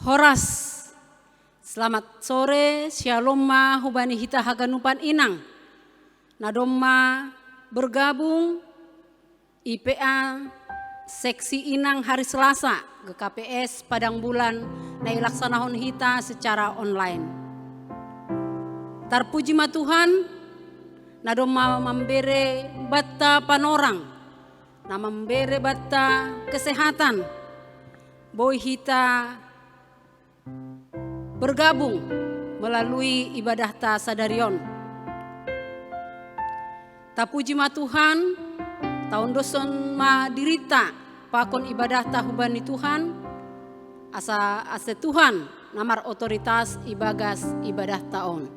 Horas, selamat sore, shalom ma hubani hita haganupan inang. Nadomma bergabung IPA seksi inang hari Selasa ke KPS Padang Bulan na ilaksanahon hita secara online. Tarpuji ma Tuhan, nadomma membere batta panorang, na membere batta kesehatan, boy hita bergabung melalui ibadah ta sadarion. Tapuji ma Tuhan, tahun doson ma dirita pakon ibadah ta hubani Tuhan, asa Tuhan namar otoritas ibagas ibadah taon.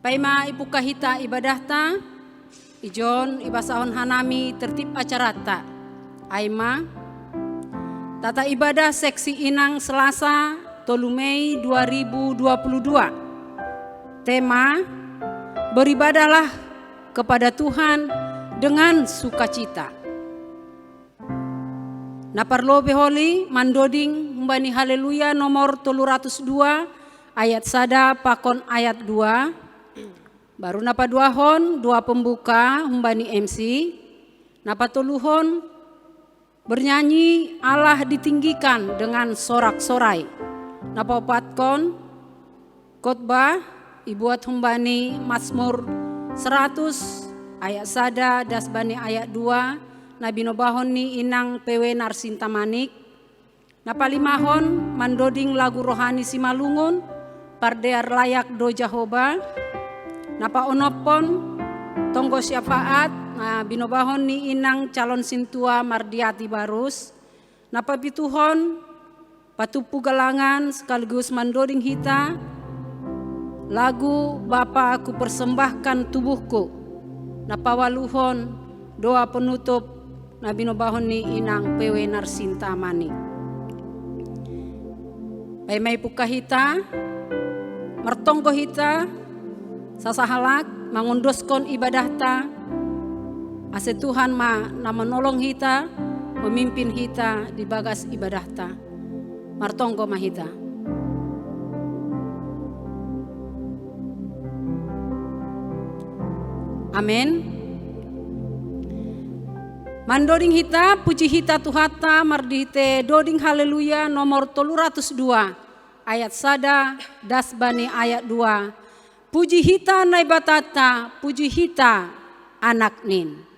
Paima ibu kahita ibadah ta, ijon ibasahon hanami tertib acara ta. Aima, tata ibadah seksi inang Selasa 3 Mei 2022. Tema, beribadahlah kepada Tuhan dengan sukacita. Naparlobe holi mandoding mbani haleluya nomor 302 ayat sada pakon ayat 2. Baru napa duahon dua pembuka mbani MC. Napa tuluhon bernyanyi Allah ditinggikan dengan sorak-sorai. Napa patkon khotbah ibuat humbani Mazmur 100 ayat sada dasbani ayat 2 nabi nobahon ni inang PW Narsinta Manik. Napa limahon mandoding lagu rohani Simalungun pardear layak do Jahoba. Napa onopon tonggo syafaat nabi nobahon ni inang calon sintua Mardiati Barus. Napa bituhon patupu galangan sekaligus mandoding hita lagu Bapa aku persembahkan tubuhku. Napawaluhon doa penutup nabi nobahon ni inang PW Narsinta Manik. Paimai puka hita mertonggo hita sasahalak mangundoskon ibadah ta ase Tuhan ma na menolong hita memimpin hita di bagas ibadah ta. Martonggo mahita. Amin. Mandoding hita, puji hita Tuhata, mardihite doding haleluya nomor 302 ayat sada dasbani ayat 2. Puji hita naibatata, puji hita anak nin.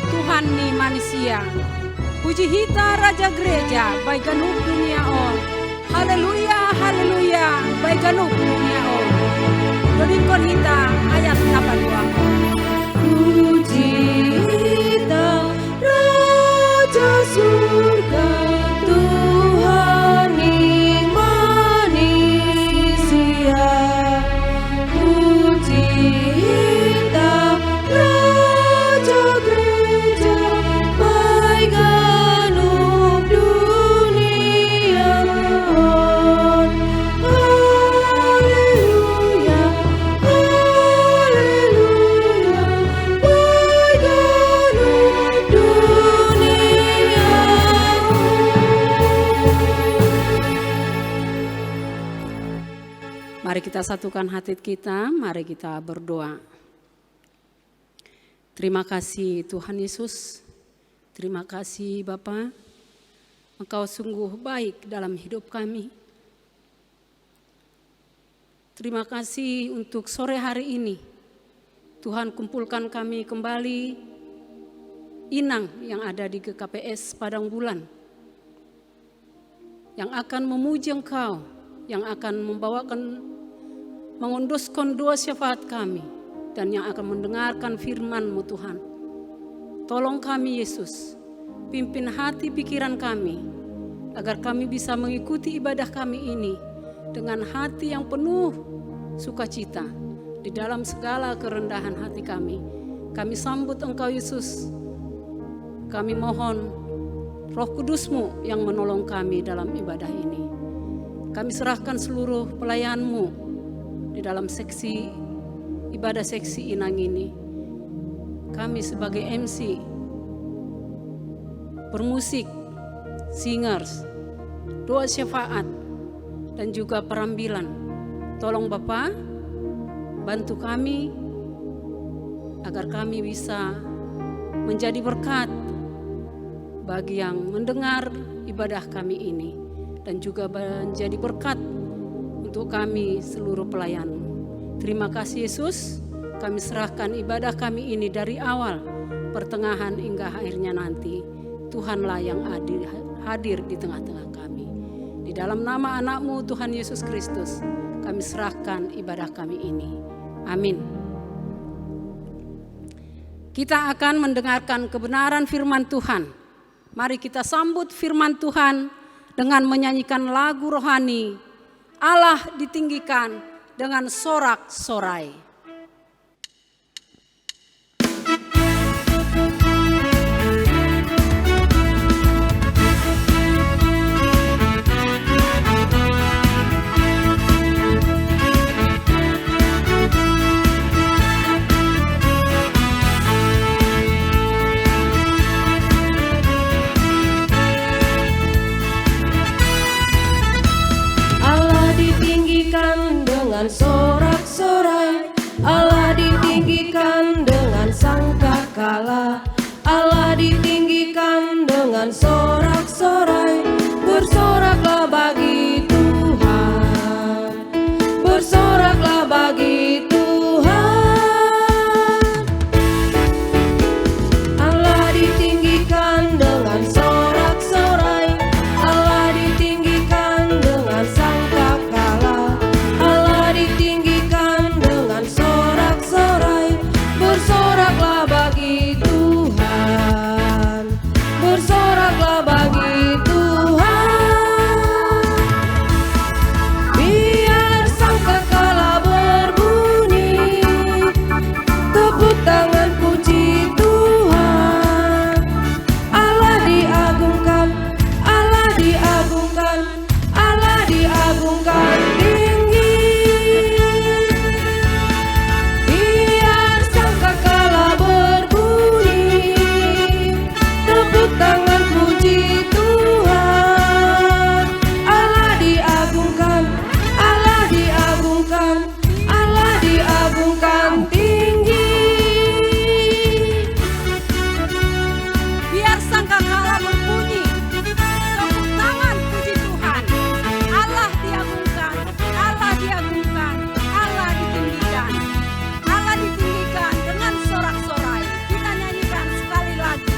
Tuhan ni manusia. Puji hita Raja Gereja baik ganup dunia on. Haleluya, haleluya baik ganup dunia on. Dodikon hita ayat 82. Puji hita Raja surga Tuhan ni manusia. Puji hita Raja Gereja baik ganup dunia on. Haleluya, haleluya baik ganup dunia on. Mari kita satukan hati kita, mari kita berdoa. Terima kasih Tuhan Yesus, terima kasih Bapa, Engkau sungguh baik dalam hidup kami. Terima kasih untuk sore hari ini, Tuhan kumpulkan kami kembali inang yang ada di GKPS Padang Bulan, yang akan memuji Engkau, yang akan mengunduskan doa syafaat kami, dan yang akan mendengarkan firman-Mu Tuhan. Tolong kami Yesus, pimpin hati pikiran kami, agar kami bisa mengikuti ibadah kami ini dengan hati yang penuh sukacita di dalam segala kerendahan hati kami. Kami sambut Engkau Yesus, kami mohon Roh Kudus-Mu yang menolong kami dalam ibadah ini. Kami serahkan seluruh pelayan-Mu di dalam ibadah seksi inang ini. Kami sebagai MC, permusik, singers, doa syafaat, dan juga perambilan. Tolong Bapa, bantu kami agar kami bisa menjadi berkat bagi yang mendengar ibadah kami ini, dan juga menjadi berkat untuk kami seluruh pelayan. Terima kasih Yesus, kami serahkan ibadah kami ini dari awal, pertengahan hingga akhirnya nanti. Tuhanlah yang hadir di tengah-tengah kami. Di dalam nama anak-Mu Tuhan Yesus Kristus, kami serahkan ibadah kami ini. Amin. Kita akan mendengarkan kebenaran firman Tuhan. Mari kita sambut firman Tuhan dengan menyanyikan lagu rohani, Allah ditinggikan, dengan sorak-sorai. Allah ditinggikan dengan sorak-sorai, Allah ditinggikan dengan sangkakala, Allah ditinggikan dengan sorak-sorai. Bersoraklah bagi Tuhan, bersoraklah bagi Tuhan. Allah ditinggikan dengan sorak-sorai, Allah ditinggikan dengan sangkakala, Allah ditinggikan dengan sorak-sorai. Bersoraklah bagi Tuhan, bersoraklah bagi Tuhan. Biar sangkakala berbunyi, tepuk tangan puji Tuhan. Allah diagungkan, Allah diagungkan, Allah diagungkan tinggi. Biar sangkakala berbunyi, tepuk tangan puji Tuhan. Allah diagungkan, Allah diagungkan, Allah diagungkan tinggi. Biar sangkakala berbunyi, tepuk tangan puji Tuhan. Allah diagungkan, Allah diagungkan, Allah ditinggikan. Allah ditinggikan dengan sorak-sorai. Kita nyanyikan sekali lagi.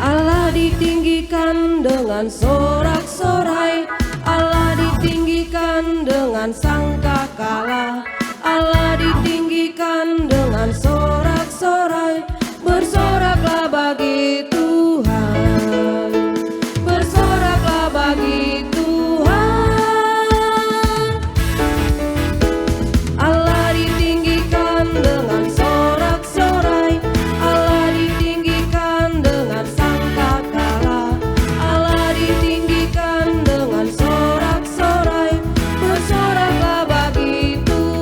Allah ditinggikan dengan sorak-sorai, Allah ditinggikan dengan sangkakala, Allah ditinggikan dengan sorak-sorai. Bersoraklah bagi Tuhan, bersoraklah bagi Tuhan. Allah ditinggikan dengan sorak-sorai, Allah ditinggikan dengan sangkakala, Allah ditinggikan dengan sorak-sorai. Bersoraklah bagi Tuhan.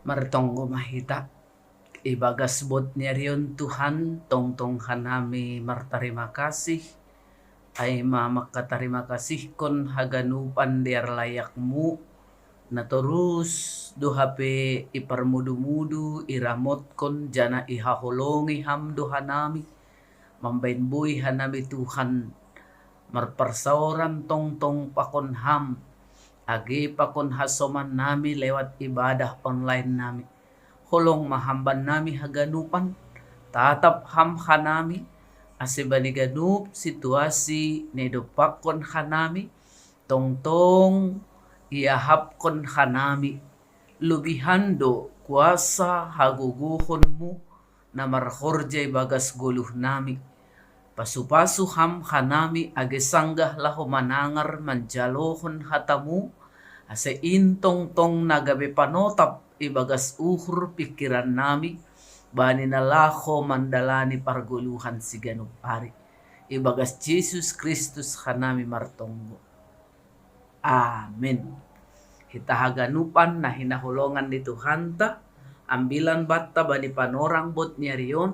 Martonggo mahita ibagas bot nyarion Tuhan tong hanami martarima kasih ay makkatarima kasih kon haganupan diar layakmu na terus duhape iparmudu-mudu iramot kon jana ihaholongi ham duhanami mambain bui hanami Tuhan marparsauran tong pakon ham agi pakon hasoman nami lewat ibadah online nami holong mahamban nami haganupan tatap ham hanami asibani ganup situasi nedopakon hanami tong iahapkon hanami lubihando kuasa haguguhonmu na marhorjay bagas guluh nami pasu-pasu ham hanami agesanggah laho manangar manjalohon hatamu ase intong nagabe panotap ibagas uhur pikiran nami bani nalaho mandalani parguluhan si ganup ari ibagas Jesus Kristus hanami martonggo. Amin. Hita haganupan na hinahulongan ni Tuhan ta ambilan batta bani panorang bot nyarion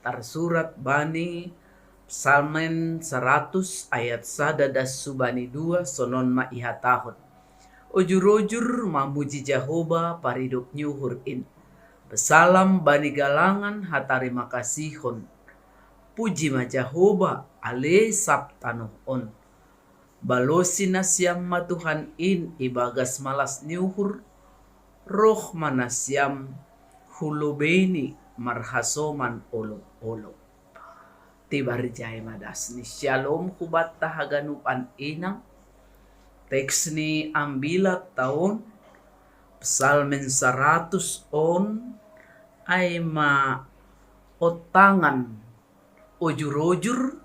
tarsurat bani Psalmen 100 ayat 1 das subani 2 sonon maihatahon. Ujur-ujur mamuji Jehovah paridop nyuhurin. Besalam bani galangan hatarima kasihon. Puji ma Jehovah ale sabtanohon. Balosi nasyam matuhan in ibagas malas nyuhur. Roh manasyam hulubeni marhasoman olo-olo. Tibarjay madas ni shalom kubat tahaganupan inang. Teks ni ambilat tahun Psalmen 100 on ay otangan ojur-ojur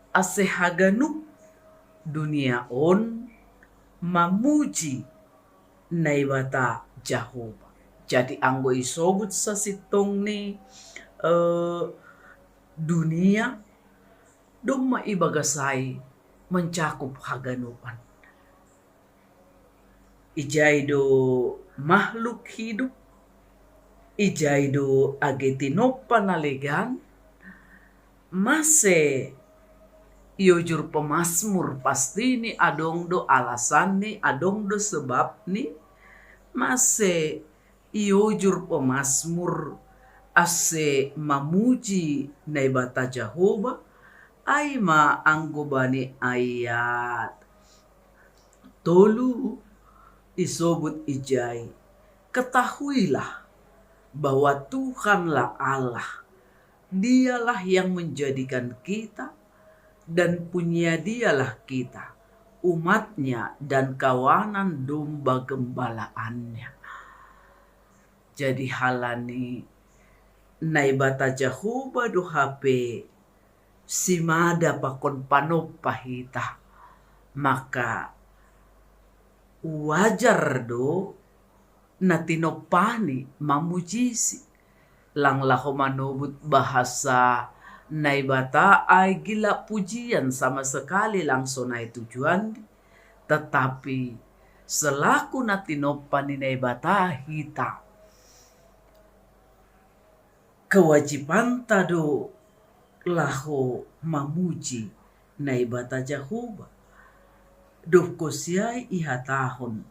ase haganup dunia on mamuji naibata Jehovah. Jadi anggo isobut sa sitong ni dunia dong maibagasay mencakup haganupan. Ijaido makhluk hidup, ijaido agetinopa nalegan, mase iojur pemasmur pasti ni adong do alasan ni, adong do sebab ni, mase iojur pemasmur ase mamuji naibata Jehovah, ay maanggobani ayat tolu isobut ijai. Ketahuilah bahwa Tuhanlah Allah. Dialah yang menjadikan kita dan punya dialah kita, umatnya dan kawanan domba gembalaannya. Jadi halani naibata Jehovah dohape simada pakon panopahita maka wajar do natinopani mamujisi lang laho manubut bahasa naibata ay gila pujian sama sekali langsung ay tujuan tetapi selaku natinopani naibata hita kewajiban tado laho mamuji naibata Jehovah. Doko siya'y ihatahon.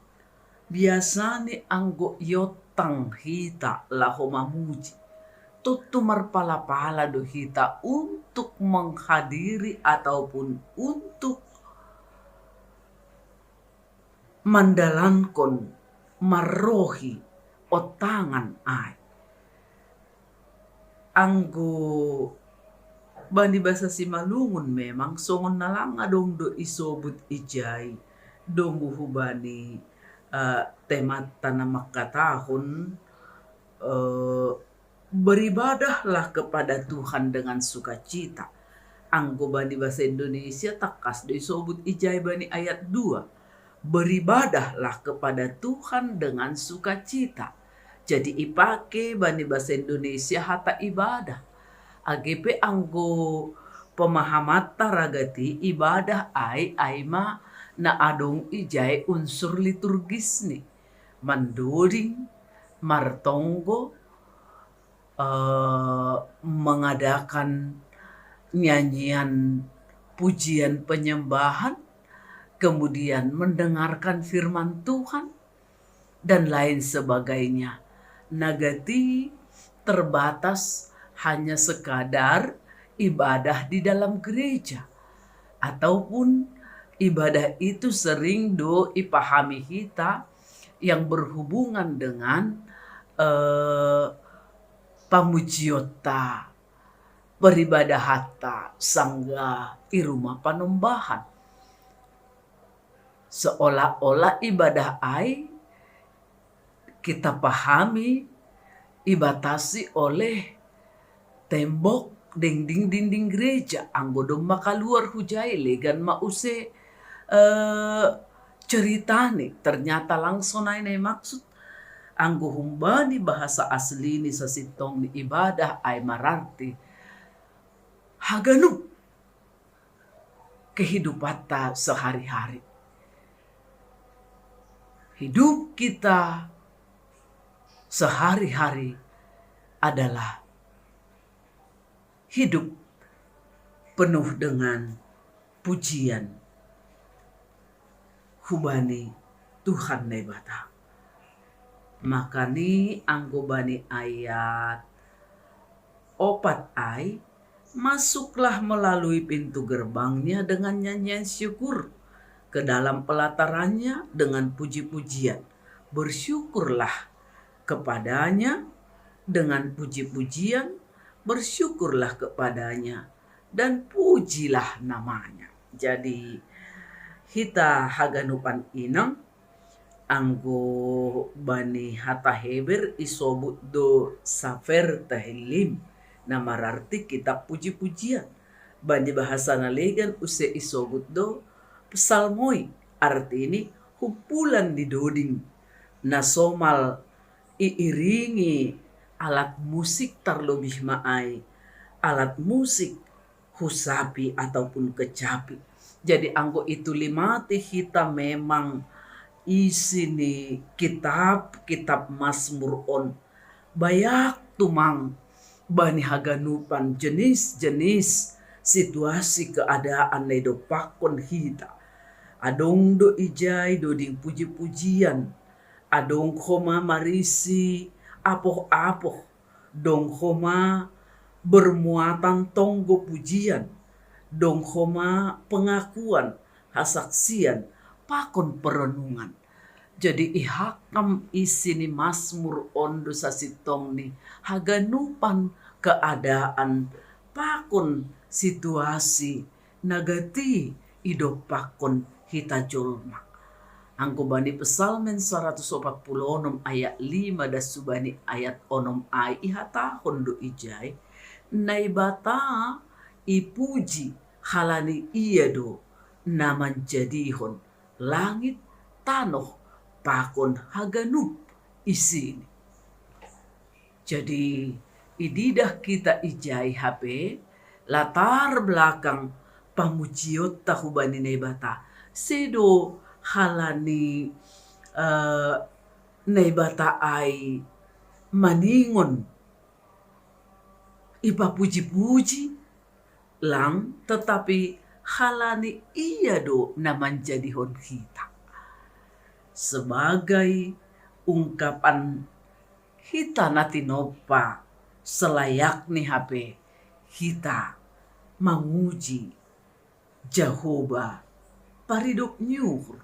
Biasani anggo yotang hita laho mamuji. Tutumar pala-pala do hita untuk menghadiri ataupun untuk mandalankon marohi otangan ay. Anggo bani basa si malungun memang songon na lang adong do isobut ijay dong buhubani temat tanah makatahon beribadahlah kepada Tuhan dengan sukacita. Anggo bani bahasa Indonesia takas do isobut ijay bani ayat 2 beribadahlah kepada Tuhan dengan sukacita. Jadi ipake bani bahasa Indonesia hata ibadah. AGP anggo pemahamata ragati ibadah ay ma na adong ijay unsur liturgis ni. Manduring martonggo mengadakan nyanyian pujian penyembahan, kemudian mendengarkan firman Tuhan, dan lain sebagainya. Nagati terbatas hanya sekadar ibadah di dalam gereja, ataupun ibadah itu sering ipahami kita yang berhubungan dengan pamujiota, peribadahata, sangga, i rumah panembahan. Seolah-olah ibadah ai kita pahami ibatasi oleh tembok dinding gereja. Anggodong makaluar hujai legan mause ceritane. Ternyata langsung na maksud anggo humbani bahasa asli ni sa sitong ni ibadah ay mararti haganup kehidupan ta sehari-hari. Hidup kita sehari-hari adalah hidup penuh dengan pujian hubani Tuhan nebata. Maka ni anggo bani ayat 4 ay, masuklah melalui pintu gerbangnya dengan nyanyian syukur, ke dalam pelatarannya dengan puji-pujian. Bersyukurlah kepadanya dengan puji-pujian, bersyukurlah kepadanya dan pujilah namanya. Jadi kita haganupan inang anggo bani hata heber isobut do safer tahilim, namararti kitab puji-pujian. Bani bahasa nalegan use isobut do psalmoi, arti ini humpulan di doding nasomal iiringi alat musik terlebih maai, alat musik husapi ataupun kecapi. Jadi anggo itu limati kita memang isi ni kitab Mazmur on bayak tumang bani haganupan jenis-jenis situasi keadaan na do pakon hita. Adong do ijai do ding puji-pujian, adong koma marisi apoh-apoh, dong koma bermuatan tonggo pujian, dong koma pengakuan, hasaksian, pakon perenungan. Jadi ihakam isi ni Mazmur ondo sa sitong ni haganupan keadaan pakon situasi nagati ido pakon hita jolma. Angko bani pesalmen 146 ayat 5 das subani ayat 6 ay ihata hondo ijai naibata ipuji halani iya do naman jadihon langit tanoh pakon haganup isi ini. Jadi ididah kita ijai HP latar belakang pamujiot tahubani nebata sedo halani nebata ai maningon ipa puji-puji lang, tetapi halani iya do naman jadihon kita sebagai ungkapan hita natinopa selayak ni HP hita memuji Jehovah paridok nyuhur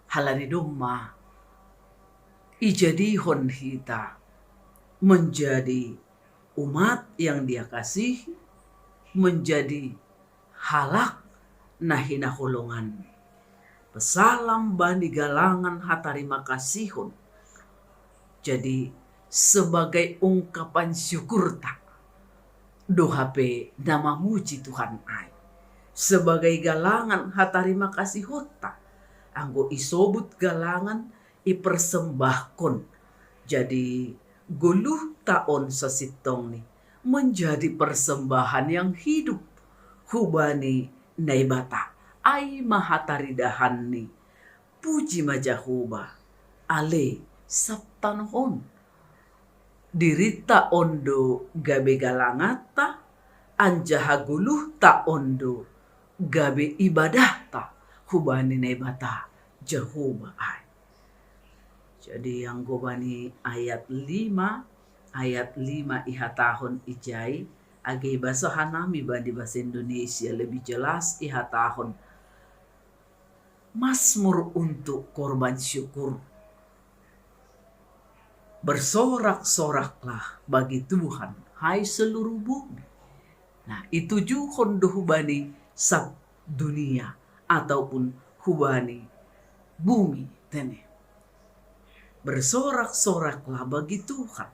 halani doma ijadihon hita menjadi umat yang dia kasih, menjadi halak nahina holongan. Pesalam bani galangan hatarima kasihun. Jadi sebagai ungkapan syukur tak dohape nama muji Tuhan ai. Sebagai galangan hatarima kasih hota. Anggo isobut galangan ipersembahkon. Jadi guluh taon sasitong ni menjadi persembahan yang hidup. Hubani naibata ai mahataridahan ni puji majahuba ale sabtanhon dirita ondo gabe galangata, anjahaguluh ta ondo gabe ibadah ta hubani nebata Jehovah ai. Jadi yang gobani ayat 5 iha tahun ijai age bahasa hanami bandi bahasa Indonesia lebih jelas iha tahun Mazmur untuk korban syukur. Bersorak-soraklah bagi Tuhan, hai seluruh bumi. Nah, itu juga hubani sab dunia ataupun hubani bumi tene. Bersorak-soraklah bagi Tuhan.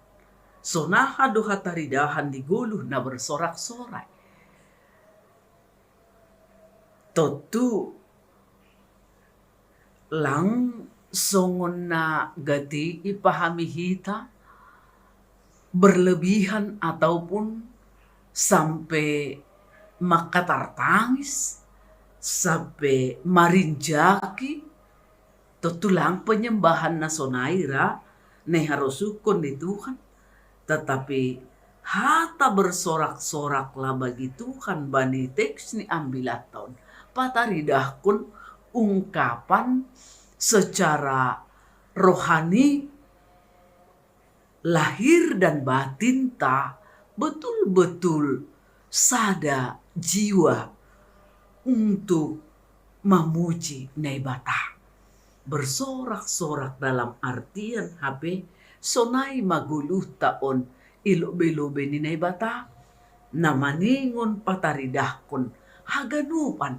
Sonaha doha taridahan diguluh na bersorak-sorai. Totu lang songon na gati ipahami hita berlebihan ataupun sampai makatartangis, sampai marinjaki, tutulang penyembahan na sonaira ne harusukon di Tuhan. Tetapi hata bersorak-soraklah bagi Tuhan bani teks ni ambilat tahun. Pataridahkun ungkapan secara rohani lahir dan batin ta betul-betul sada jiwa untuk memuji nebata. Bersorak-sorak dalam artian HP sonai maguluh taon ilobe-lobe ni nebata namaningon pataridahkon haganupan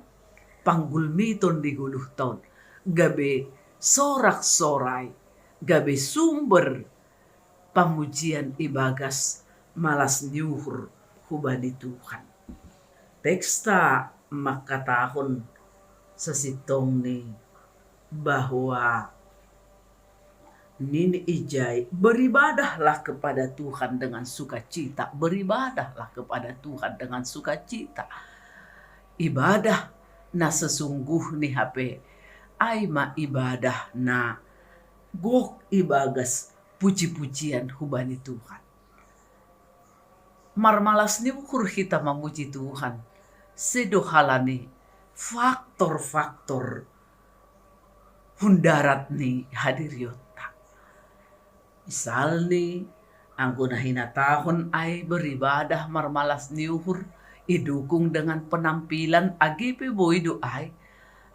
panggulmiton di guluh taon gabe sorak-sorai gabe sumber pamujian ibagas malas nyuhur hubani Tuhan. Teksta makatahon sesitong ni bahwa nini ijai beribadahlah kepada Tuhan dengan sukacita. Beribadahlah kepada Tuhan dengan sukacita. Ibadah na sesungguh ni HP aima ibadah na gok ibagas puji-pujian hubani Tuhan. Marmalas ni ukur kita memuji Tuhan. Sedohalani faktor-faktor hundarat ni hadir yota. Misal ni anggo nahina tahun ay beribadah marmalas ni ukur idukung dengan penampilan agipe boido ay.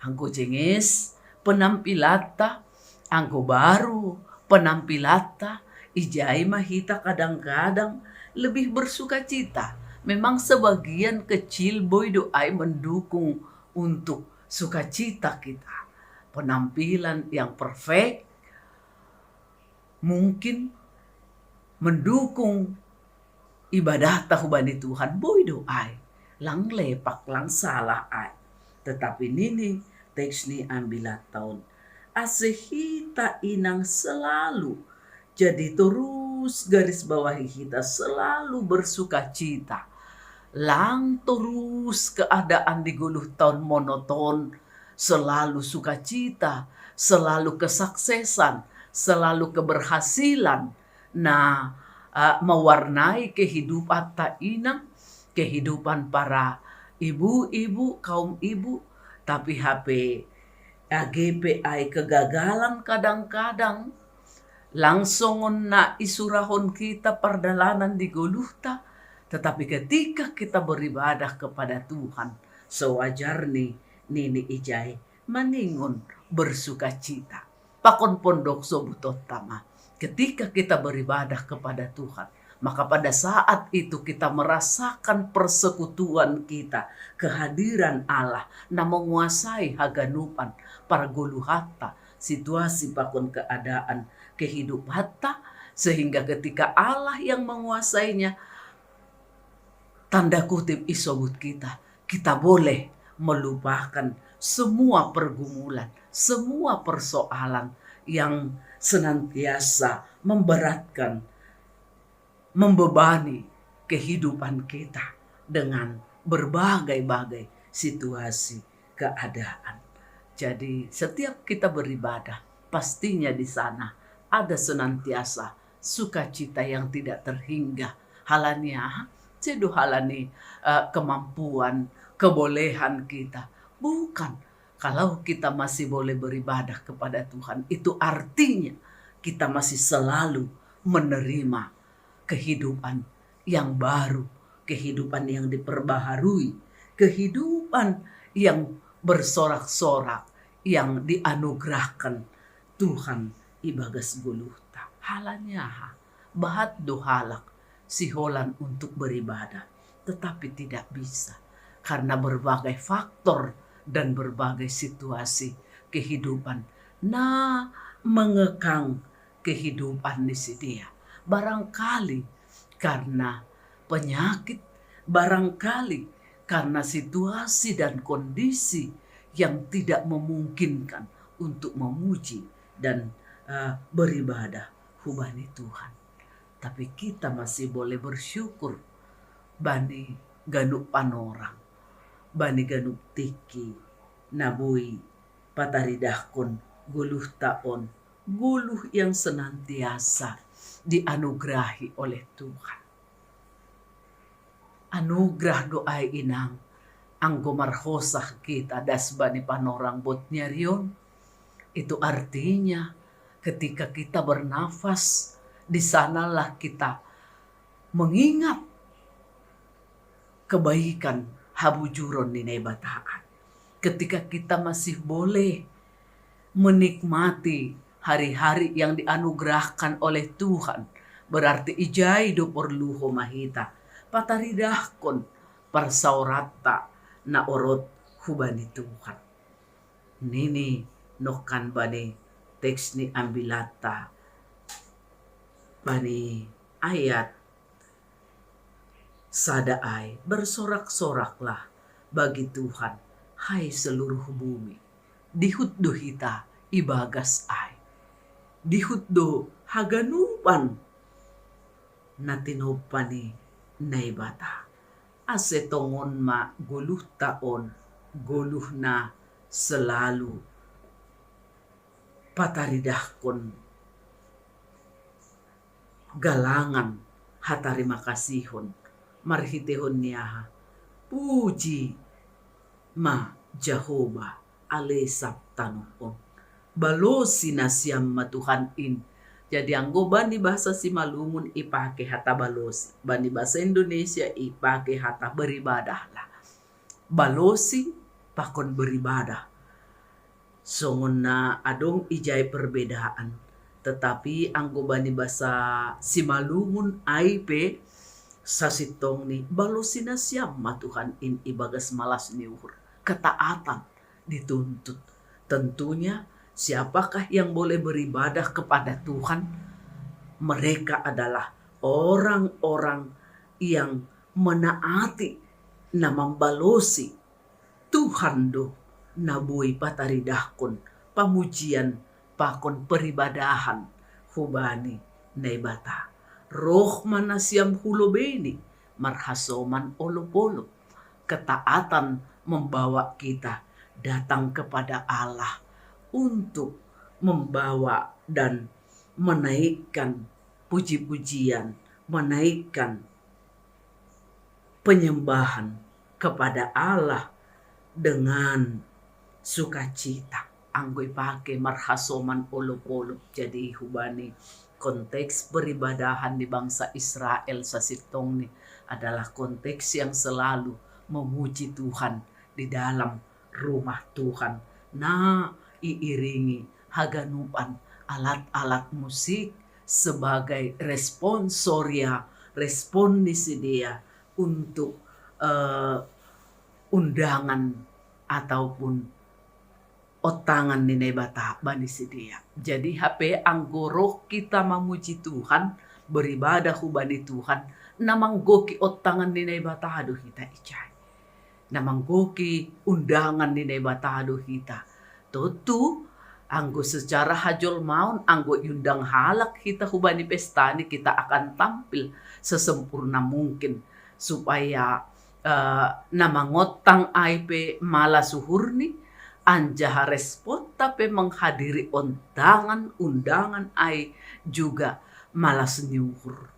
Anggo jengis penampilata, anggo baru penampilata, ijai mahita kadang-kadang lebih bersuka cita. Memang sebagian kecil boy doai mendukung untuk sukacita kita. Penampilan yang perfect mungkin mendukung ibadah tahubani Tuhan boy doai. Lang lepak, lang salah ai. Tetapi nini teks ni ambilat tahun. Asehita inang selalu jadi terus garis bawahi kita selalu bersuka cita. Lang terus keadaan di guluh tahun monoton, selalu sukacita, selalu kesuksesan, selalu keberhasilan. Nah, mewarnai kehidupan ta inang, kehidupan para ibu-ibu, kaum ibu, tapi HP AGPI kegagalan kadang-kadang langsung na isurahon kita perdalanan di guluhta. Tetapi ketika kita beribadah kepada Tuhan, sewajar nini ijai maningon bersuka cita. Pakon pondok sobutot tama. Ketika kita beribadah kepada Tuhan, maka pada saat itu kita merasakan persekutuan kita, kehadiran Allah, na menguasai haganupan para guluhata, situasi pakon keadaan kehidupan, sehingga ketika Allah yang menguasainya, tanda kutip isobut kita boleh melupakan semua pergumulan, semua persoalan yang senantiasa memberatkan, membebani kehidupan kita dengan berbagai-bagai situasi keadaan. Jadi setiap kita beribadah, pastinya di sana ada senantiasa sukacita yang tidak terhingga. Halanya, cedo halani kemampuan, kebolehan kita. Bukan. Kalau kita masih boleh beribadah kepada Tuhan, itu artinya kita masih selalu menerima kehidupan yang baru, kehidupan yang diperbaharui, kehidupan yang bersorak-sorak, yang dianugerahkan Tuhan ibagas guluhta. Halanya bahat dohalak siholan untuk beribadah, tetapi tidak bisa karena berbagai faktor dan berbagai situasi kehidupan mengekang kehidupan di dia. Barangkali karena penyakit, barangkali karena situasi dan kondisi yang tidak memungkinkan untuk memuji dan beribadah hubani Tuhan. Tapi kita masih boleh bersyukur bani ganuk panorang, bani ganuk tiki, nabui pataridahkon guluh taon, guluh yang senantiasa dianugerahi oleh Tuhan. Anugerah doa inang anggo marhosah kita das bani panorang botnya rion. Itu artinya ketika kita bernafas, di sanalah kita mengingat kebaikan habujuron ni bataan. Ketika kita masih boleh menikmati hari-hari yang dianugerahkan oleh Tuhan, berarti ijai do perluho mahita pataridahkon parsaurata na orot hubani Tuhan. Nini nokan bani teks ni ambilata bani ayat sadaai bersorak-soraklah bagi Tuhan hai seluruh bumi, dihutdo hita ibagas ai, dihutdo haganupan natinopani naibata asetongon ma guluh taon guluh na selalu pataridahkon galangan hatarima kasihon marhitehon niyaha puji ma Jehovah alesap tanupon balosi nasiam matuhan in. Jadi anggo bani bahasa Simalungun ipake hata balosi, bani bahasa Indonesia ipake hata beribadah lah. Balosi pakon beribadah. Songon na adong ijai perbedaan, tetapi anggo bani bahasa Simalungun aipe sasitong ni balosi na siam matuhan in ibagas malas niuhur. Ketaatan dituntut. Tentunya siapakah yang boleh beribadah kepada Tuhan? Mereka adalah orang-orang yang menaati na membalosi Tuhan do nabui pataridahkon pamujian pakon peribadahan hubani naibata roh manasiam hulobeni marhasoman olopolo. Ketaatan membawa kita datang kepada Allah untuk membawa dan menaikkan puji-pujian, menaikkan penyembahan kepada Allah dengan sukacita. Anggoi pake marhasoman olo-olo. Jadi hubani konteks peribadahan di bangsa Israel sasitong ni adalah konteks yang selalu memuji Tuhan di dalam rumah Tuhan. Nah, iiringi haganupan alat-alat musik sebagai responsoria, respondisi dia untuk undangan ataupun otangan ni nebata bani dia. Jadi HP anggoro kita memuji Tuhan, beribadah hubani Tuhan, namang goki otangan ni nebata aduh kita icai. Namang goki undangan ni nebata aduh kita. Tentu anggo secara hajol maun anggo undang halak kita hubani pestani kita akan tampil sesempurna mungkin supaya namangotang IP mala suhurni anjaha respon tapi menghadiri undangan ai juga malas nyuhur.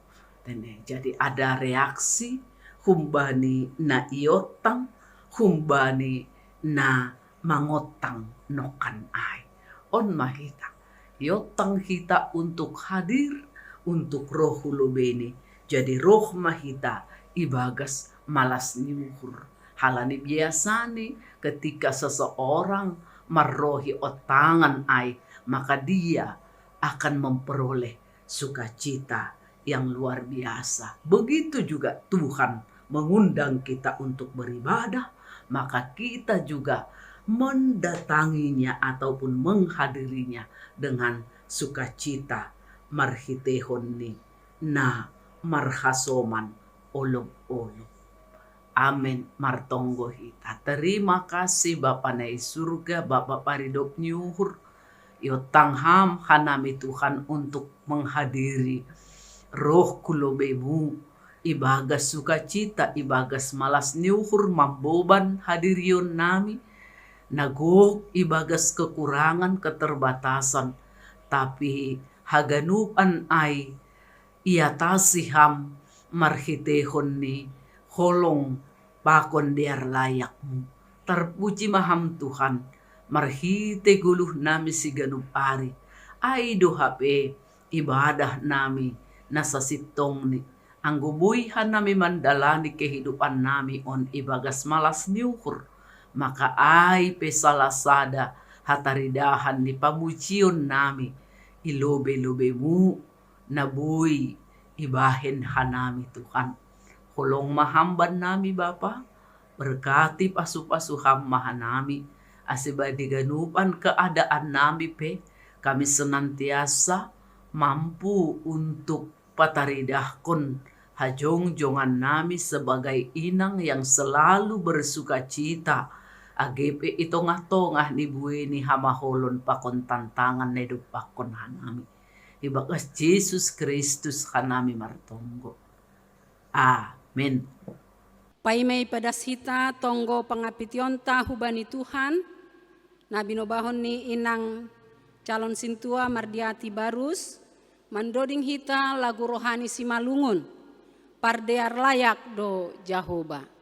Jadi ada reaksi humbani na iotang, humbani na mangotang nokan ai. On mahita, iotang hita untuk hadir, untuk roh hulubeni. Jadi roh mahita ibagas malas nyuhur. Halani biasa nih ketika seseorang marrohi otangan ai, maka dia akan memperoleh sukacita yang luar biasa. Begitu juga Tuhan mengundang kita untuk beribadah, maka kita juga mendatanginya ataupun menghadirinya dengan sukacita marhitehonni na marhasoman olong-olong. Amin martonggo hita. Terima kasih Bapa nai surga, Bapa paridop nyuhur. Yo tangham hanami Tuhan untuk menghadiri roh kulobemu. Ibagas sukacita, ibagas malas nyuhur mamboban hadirion nami. Nagok ibagas kekurangan, keterbatasan. Tapi haganupan ai iatasiham marhitehon ni holong pakon diar layakmu. Terpuji maham Tuhan, marhite guluh nami siganup ari. Ai dohape ibadah nami nasasitong ni. Anggubuihan nami mandalani kehidupan nami on ibagas malas nyuhur. Maka ai pesalasada hataridahan ni pamucion nami. Ilobe-lobemu nabui ibahen hanami Tuhan. Holong mahamban nami Bapa, berkati pasu-pasuham mahanami, asibadi ganupan keadaan nami pe, kami senantiasa mampu untuk pataridahkon hajong-jongan nami sebagai inang yang selalu bersuka cita. Agepe itongah-tongah ni bueni hamaholon pakon tantangan nedu pakon hanami. Ibagas Yesus Kristus hanami martonggo. Amin. Paimay padas hita tonggo pangapitionta hubani Tuhan. Nabi nobahon ni inang calon sintua Mardiati Barus. Mandoding hita lagu rohani simalungun. Pardear layak do Jahoba.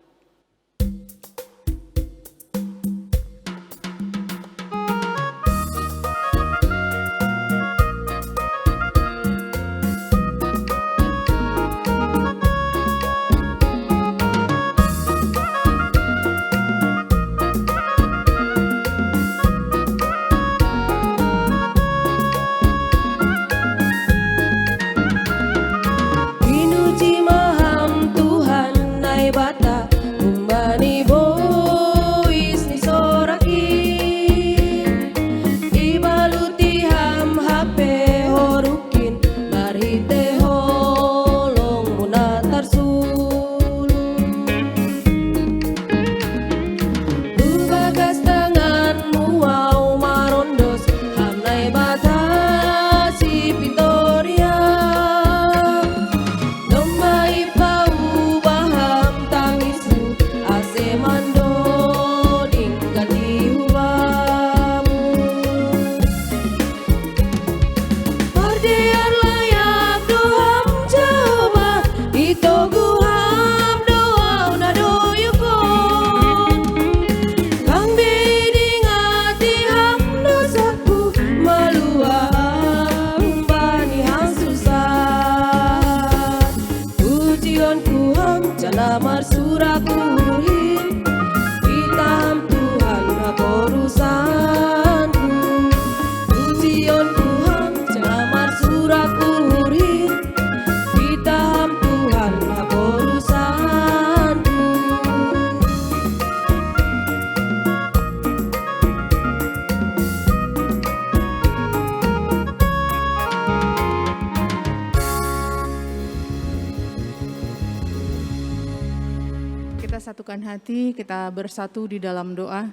Satukan hati, kita bersatu di dalam doa.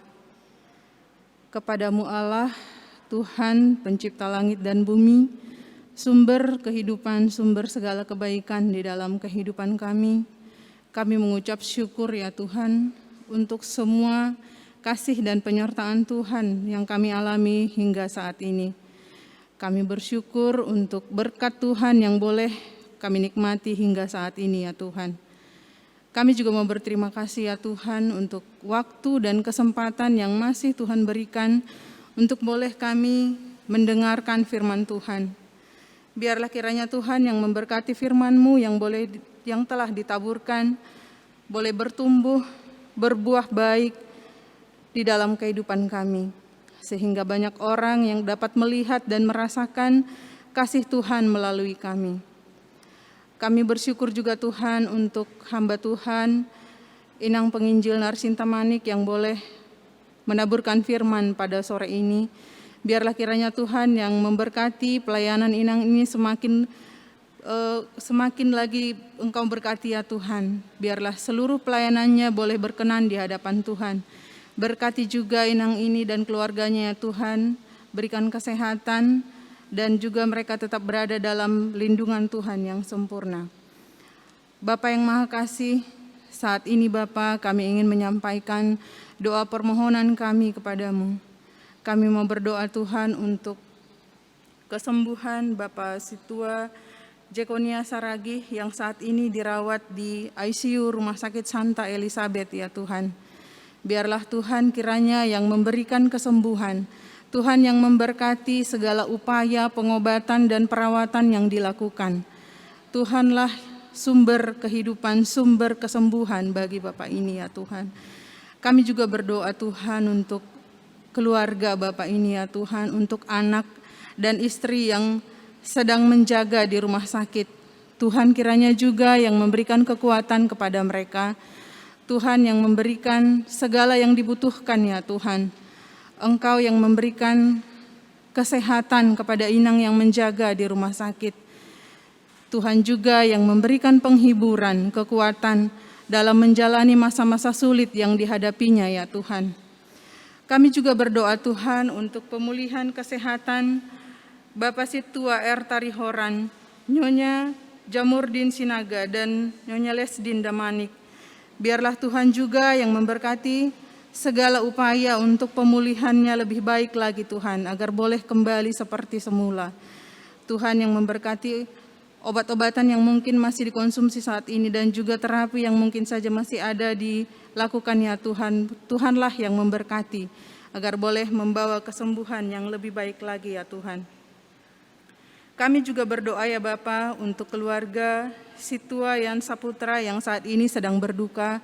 Kepadamu Allah, Tuhan pencipta langit dan bumi, sumber kehidupan, sumber segala kebaikan di dalam kehidupan kami. Kami mengucap syukur ya Tuhan untuk semua kasih dan penyertaan Tuhan yang kami alami hingga saat ini. Kami bersyukur untuk berkat Tuhan yang boleh kami nikmati hingga saat ini ya Tuhan. Kami juga mau berterima kasih ya Tuhan untuk waktu dan kesempatan yang masih Tuhan berikan untuk boleh kami mendengarkan firman Tuhan. Biarlah kiranya Tuhan yang memberkati firman-Mu yang telah ditaburkan boleh bertumbuh, berbuah baik di dalam kehidupan kami. Sehingga banyak orang yang dapat melihat dan merasakan kasih Tuhan melalui kami. Kami bersyukur juga Tuhan untuk hamba Tuhan, Inang Penginjil Narsinta Manik yang boleh menaburkan firman pada sore ini. Biarlah kiranya Tuhan yang memberkati pelayanan Inang ini semakin lagi Engkau berkati ya Tuhan. Biarlah seluruh pelayanannya boleh berkenan di hadapan Tuhan. Berkati juga Inang ini dan keluarganya ya Tuhan. Berikan kesehatan dan juga mereka tetap berada dalam lindungan Tuhan yang sempurna. Bapa yang Maha Kasih, saat ini Bapa kami ingin menyampaikan doa permohonan kami kepadamu. Kami mau berdoa Tuhan untuk kesembuhan Bapak Situa Jekonia Saragih yang saat ini dirawat di ICU Rumah Sakit Santa Elizabeth ya Tuhan. Biarlah Tuhan kiranya yang memberikan kesembuhan, Tuhan yang memberkati segala upaya pengobatan dan perawatan yang dilakukan. Tuhanlah sumber kehidupan, sumber kesembuhan bagi Bapak ini ya Tuhan. Kami juga berdoa Tuhan untuk keluarga Bapak ini ya Tuhan, untuk anak dan istri yang sedang menjaga di rumah sakit. Tuhan kiranya juga yang memberikan kekuatan kepada mereka. Tuhan yang memberikan segala yang dibutuhkan ya Tuhan. Engkau yang memberikan kesehatan kepada Inang yang menjaga di rumah sakit. Tuhan juga yang memberikan penghiburan, kekuatan dalam menjalani masa-masa sulit yang dihadapinya ya Tuhan. Kami juga berdoa Tuhan untuk pemulihan kesehatan Bapak Situa R. Tarihoran, Nyonya Jamurdin Sinaga, dan Nyonya Lesdin Damanik. Biarlah Tuhan juga yang memberkati segala upaya untuk pemulihannya lebih baik lagi Tuhan, agar boleh kembali seperti semula. Tuhan yang memberkati obat-obatan yang mungkin masih dikonsumsi saat ini dan juga terapi yang mungkin saja masih ada dilakukan ya Tuhan. Tuhanlah yang memberkati agar boleh membawa kesembuhan yang lebih baik lagi ya Tuhan. Kami juga berdoa ya Bapa untuk keluarga Situa Yan Saputra yang saat ini sedang berduka,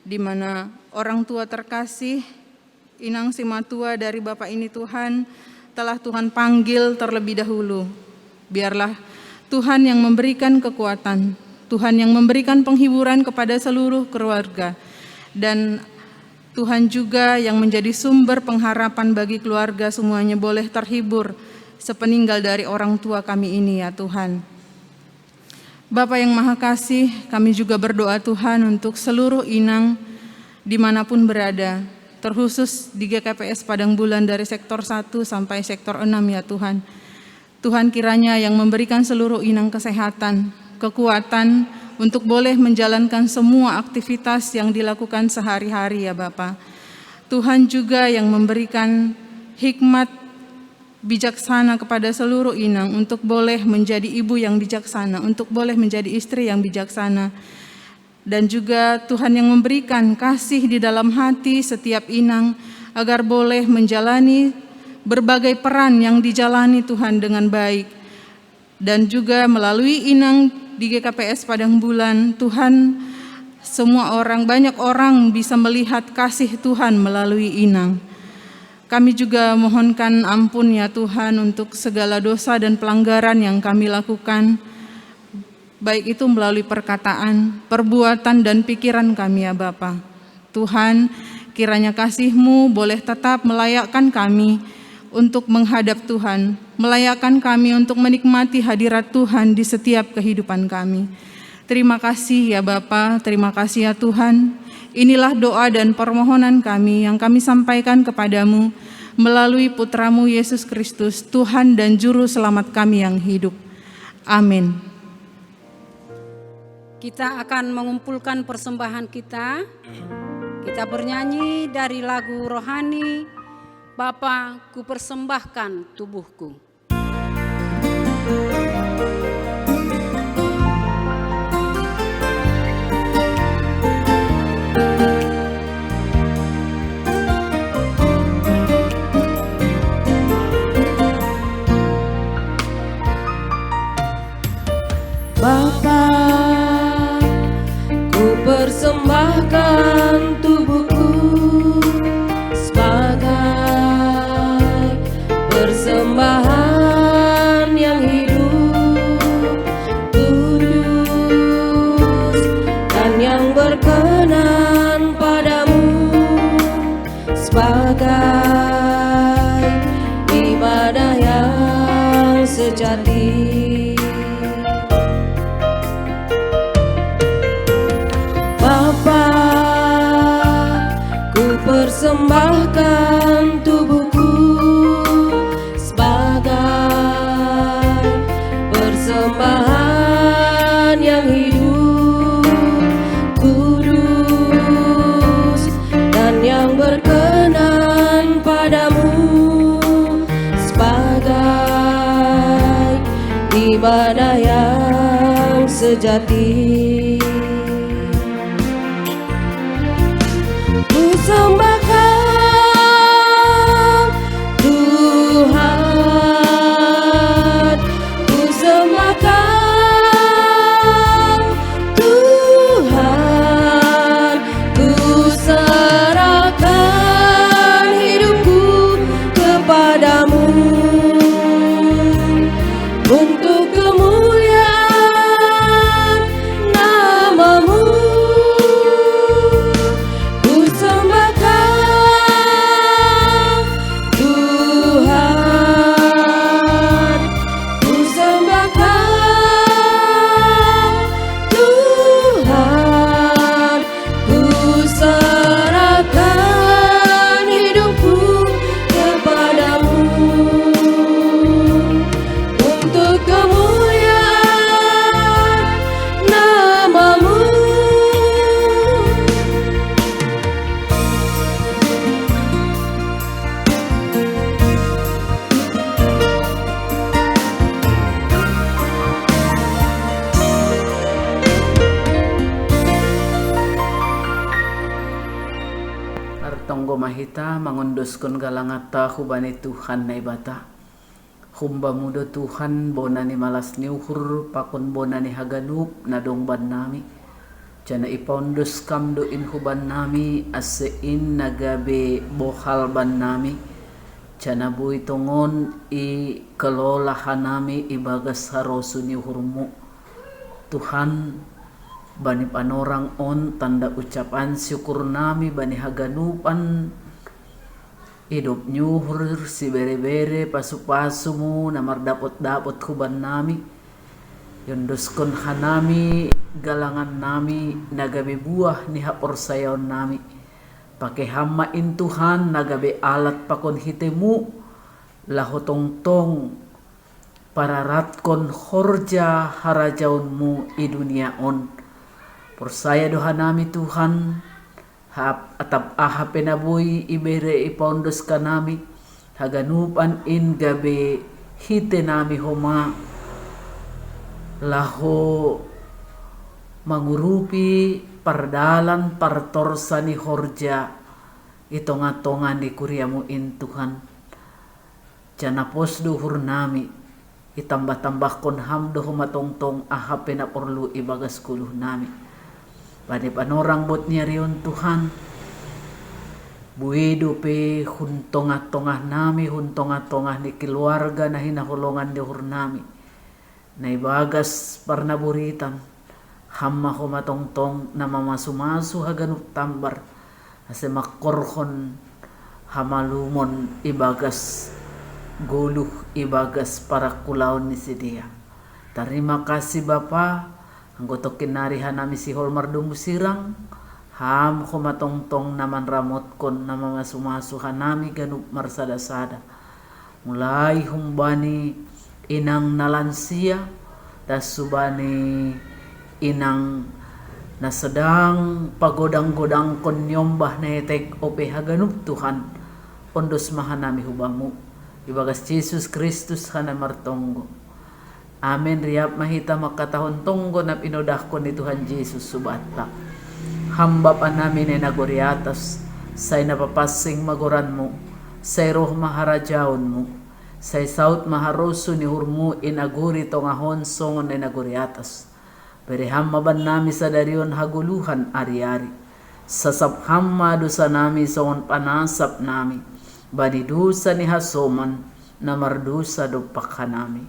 di mana orang tua terkasih Inang Simatua dari Bapak ini Tuhan telah Tuhan panggil terlebih dahulu. Biarlah Tuhan yang memberikan kekuatan, Tuhan yang memberikan penghiburan kepada seluruh keluarga, dan Tuhan juga yang menjadi sumber pengharapan bagi keluarga semuanya boleh terhibur sepeninggal dari orang tua kami ini ya Tuhan. Bapa yang Maha Kasih, kami juga berdoa Tuhan untuk seluruh inang dimanapun berada, terkhusus di GKPS Padang Bulan dari sektor 1 sampai sektor 6 ya Tuhan. Tuhan kiranya yang memberikan seluruh inang kesehatan, kekuatan untuk boleh menjalankan semua aktivitas yang dilakukan sehari-hari ya Bapa. Tuhan juga yang memberikan hikmat bijaksana kepada seluruh inang untuk boleh menjadi ibu yang bijaksana, untuk boleh menjadi istri yang bijaksana. Dan juga Tuhan yang memberikan kasih di dalam hati setiap inang agar boleh menjalani berbagai peran yang dijalani Tuhan dengan baik. Dan juga melalui inang di GKPS Padang Bulan, Tuhan banyak orang bisa melihat kasih Tuhan melalui inang. Kami juga mohonkan ampun ya Tuhan untuk segala dosa dan pelanggaran yang kami lakukan, baik itu melalui perkataan, perbuatan, dan pikiran kami ya Bapa. Tuhan, kiranya kasih-Mu boleh tetap melayakkan kami untuk menghadap Tuhan, melayakkan kami untuk menikmati hadirat Tuhan di setiap kehidupan kami. Terima kasih ya Bapa, terima kasih ya Tuhan. Inilah doa dan permohonan kami yang kami sampaikan kepadamu melalui Putra-Mu Yesus Kristus, Tuhan dan Juru Selamat kami yang hidup. Amin. Kita akan mengumpulkan persembahan kita. Kita bernyanyi dari lagu rohani, Bapa, ku persembahkan tubuhku. Bapa, ku persembahkan tubuhku sebagai persembahan yang hidup, kudus, dan yang berkenan padamu, sebagai ibadah yang sejati. Persembahkan tubuhku sebagai persembahan yang hidup, kudus, dan yang berkenan padamu, sebagai ibadah yang sejati. Sembahkan Tuhan, ku sembahkan Tuhan, ku serahkan hidupku kepadamu untuk kemuliaan nama-Mu. Tonggo mahita mangondoskan galangata hubani Tuhan na ibata. Humba mudo Tuhan bonani malas niuhur pakon bonani haganup na dongban nami. Jana ipaundos kam doin huban nami asein nagabe bohal ban nami. Jana bui tongon i kelolahan nami ibagas harosu niuhurmu. Tuhan bani panorang on tanda ucapan syukur nami bani haganupan hidup nyuhur si bere-bere pasu-pasumu namar dapot-dapot huban nami yondoskon hanami galangan nami nagabe buah ni hapor sayaon nami pakai hamain Tuhan nagabe alat pakon hitemu lahotong-tong pararatkon horja harajaunmu i dunia on. Persaya doha nami Tuhan atap ahape naboy ibere ipaundos ka nami haganupan in gabe hite nami homa laho mangurupi pardalan partorsa ni horja itonga-tonga ni kuriamu in Tuhan jana pos duhur nami itambah-tambah kon hamdo homa tong-tong ahape na perlu ibagas kuluh nami. Bani panorang bot niya riyon Tuhan. Buido pe huntongah-tongah nami, huntongah-tongah ni keluarga na hinahulungan di hur nami. Na ibagas parnaburitan. Hamma ko matongtong na mamasumasu haganup tambar. Ase makorhon hamalumon ibagas guluh ibagas para kulaon ni sidia. Terima kasih Bapa. Anggoto kinari hanami si Holmar dumusirang ham kumatongtong naman ramot kon nama masumasu hanami ganup marsada-sada mulai humbani inang nalansia das subani inang na sedang pagodang-godang kon nyombah na etek ope haganup Tuhan ondos mahanami hubamu ibagas Jesus Kristus hana martonggo Amin. Riap mahita makatahon tunggo na pinodah ko ni Tuhan Jesus subata. Hamba pa namin ay naguriatas, say napapasing maguran mo, say roh maharajaon mo, say saut maharoso ni hurmu inaguri tongahon songon ay naguriatas. Periham maban nami sa darion haguluhan ari-ari. Sasapham madusa nami songon panasap nami. Banidusa ni hasoman na mardusa dupak hanami.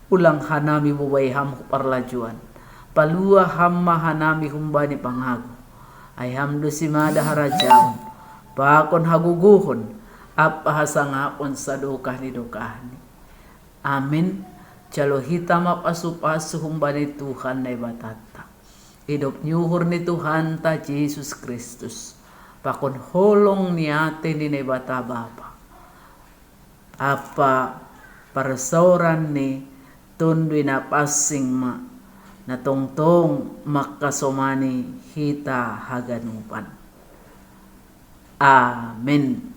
Ulang hanami bubayham parlajuan. Palua hamma hanami humbani pangago. Ay hamdo si mada harajaon. Pakon haguguhon. Apahasangapon sa dukah ni dukahni. Amin. Jalo hitam apasu-pasu humbani Tuhan na ibatata. Hidup nyuhur ni Tuhan ta Jesus Kristus. Pakon holong niate ni nebata Bapa. Apa parasoran ni tundwi na pasing ma na tongtong makasomani hita haganupan. Amen.